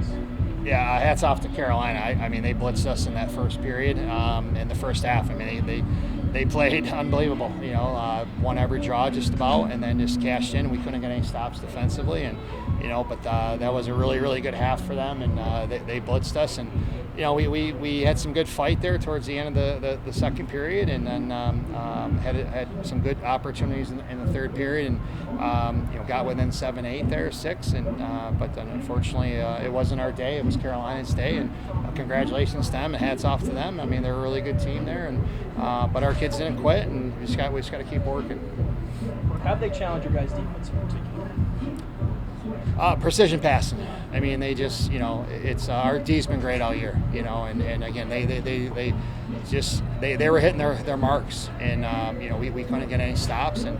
things. Yeah, hats off to Carolina. I mean, they blitzed us in that first period, in the first half. I mean, they played unbelievable. Won every draw just about, and then just cashed in. We couldn't get any stops defensively, and but that was a really, really good half for them, and they blitzed us, and we had some good fight there towards the end of the second period, and then had some good opportunities in the third period, and got within 7-8 there, 6, and but then unfortunately it wasn't our day. It was Carolina's day, and congratulations to them and hats off to them. I mean, they're a really good team there, and but our kids didn't quit, and we just got to keep working. How did they challenge your guys' defense in particular? Precision passing. I mean, they just, it's our D's been great all year, and again, they were hitting their marks, and we couldn't get any stops, and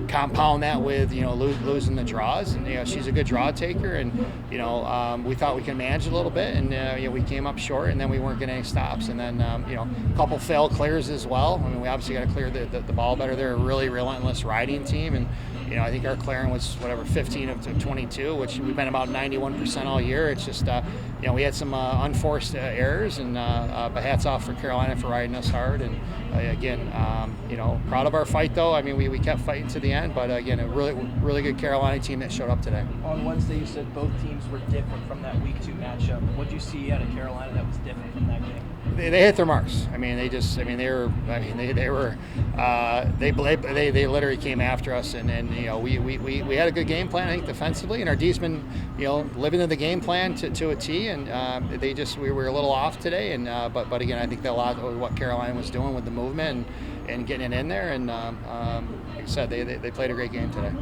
compound that with losing the draws, and she's a good draw taker, and we thought we could manage it a little bit, and we came up short, and then we weren't getting any stops, and then a couple failed clears as well. I mean, we obviously got to clear the ball better. They're a really relentless riding team, and I think our clearing was 15 of 22, which we've been about 91% all year. It's just we had some unforced errors, and but hats off for Carolina for riding us hard. And again, proud of our fight though. I mean, we kept fighting to the end, but again, a really good Carolina team that showed up today. On Wednesday, you said both teams were different from that Week 2 matchup. What did you see out of Carolina that was different from that game? They hit their marks. I mean, they literally came after us, and we had a good game plan, I think, defensively, and our D's been living in the game plan to a T, and we were a little off today, and but again, I think that a lot of what Carolina was doing with the movement and getting it in there, and like I said, they played a great game today.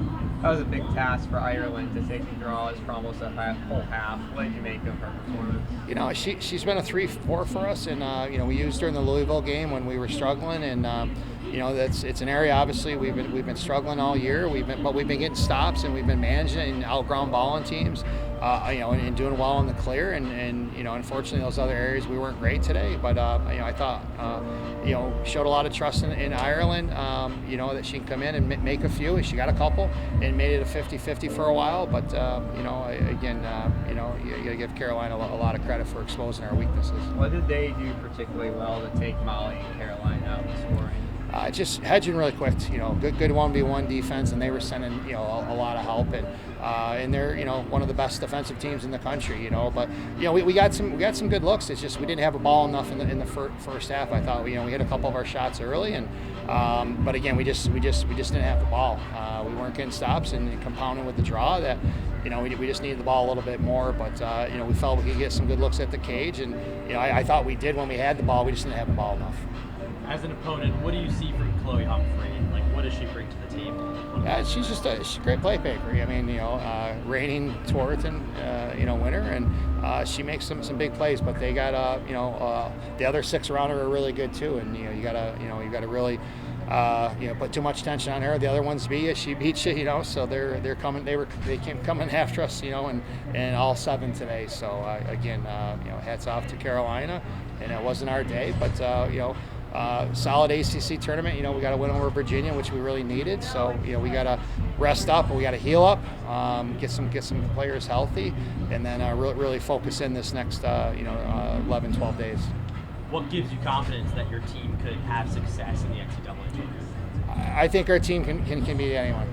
That was a big task for Ireland to take the draws for almost a whole half. What did you make of her performance? She's been a 3-4 for us, and we used her in the Louisville game when we were struggling, and it's an area obviously we've been struggling all year. We've been getting stops, and we've been managing and outground balling teams, and doing well in the clear, and unfortunately those other areas we weren't great today. But I thought showed a lot of trust in Ireland, that she can come in and make a few, and she got a couple and made it a 50-50 for a while. But again, you got to give Carolina a lot of credit for exposing our weaknesses. What did they do particularly well to take Molly and Carolina out in scoring? Just hedging really quick, good 1v1 defense, and they were sending a lot of help, and they're one of the best defensive teams in the country, but we got some good looks. It's just we didn't have a ball enough in the first half. I thought we hit a couple of our shots early, and but again we just didn't have the ball. We weren't getting stops, and compounding with the draw that we just needed the ball a little bit more, but we felt we could get some good looks at the cage, and I thought we did when we had the ball. We just didn't have the ball enough. As an opponent, what do you see from Chloe Humphrey? Like, what does she bring to the team? She's a great playmaker. I mean, reigning Tewaaraton, winner, and she makes some big plays. But they got the other 6 around her are really good too, and you gotta really put too much tension on her. The other ones she beats you, so they're coming. They came coming after us, and all 7 today. So again, hats off to Carolina, and it wasn't our day, but solid ACC tournament. We got to win over Virginia, which we really needed. So we got to rest up, and we got to heal up, get some players healthy, and then really focus in this next 11, 12 days. What gives you confidence that your team could have success in the NCAA tournament? I think our team can beat anyone,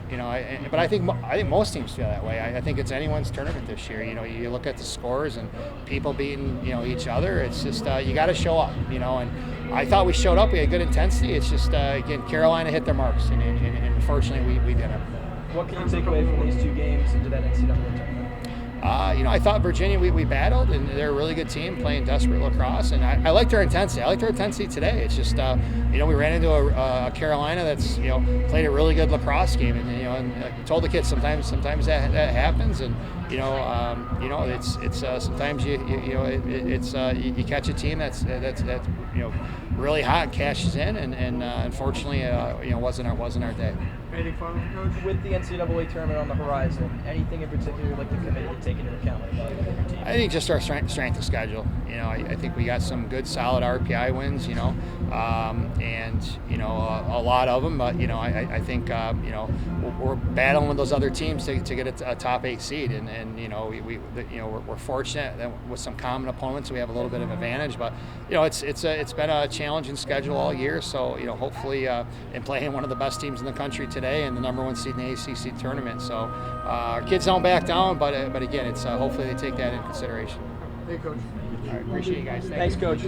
but I think most teams feel that way. I think it's anyone's tournament this year. You look at the scores and people beating each other. It's just you got to show up, and I thought we showed up. We had good intensity. It's just again Carolina hit their marks, and unfortunately we didn't. What can you take away from these 2 games into that NCAA tournament? I thought Virginia, we battled, and they're a really good team playing desperate lacrosse, and I liked their intensity. I liked their intensity today. It's just, we ran into a Carolina that's, played a really good lacrosse game, and I told the kids sometimes that happens, and it's sometimes you catch a team that's really hot and cashes in, and unfortunately, wasn't our day. Anything fun, Coach? With the NCAA tournament on the horizon, anything in particular you'd like the committee to take into account? I think just our strength of schedule. I think we got some good, solid RPI wins. and a lot of them. But I think we're battling with those other teams to get a top 8 seed, and we're fortunate that with some common opponents we have a little bit of advantage. But it's been a challenging schedule all year. So hopefully in playing one of the best teams in the country today and the #1 seed in the ACC tournament. So our kids don't back down, but again, it's hopefully they take that in consideration. Hey, Coach. All right, appreciate you guys. Thanks, Coach.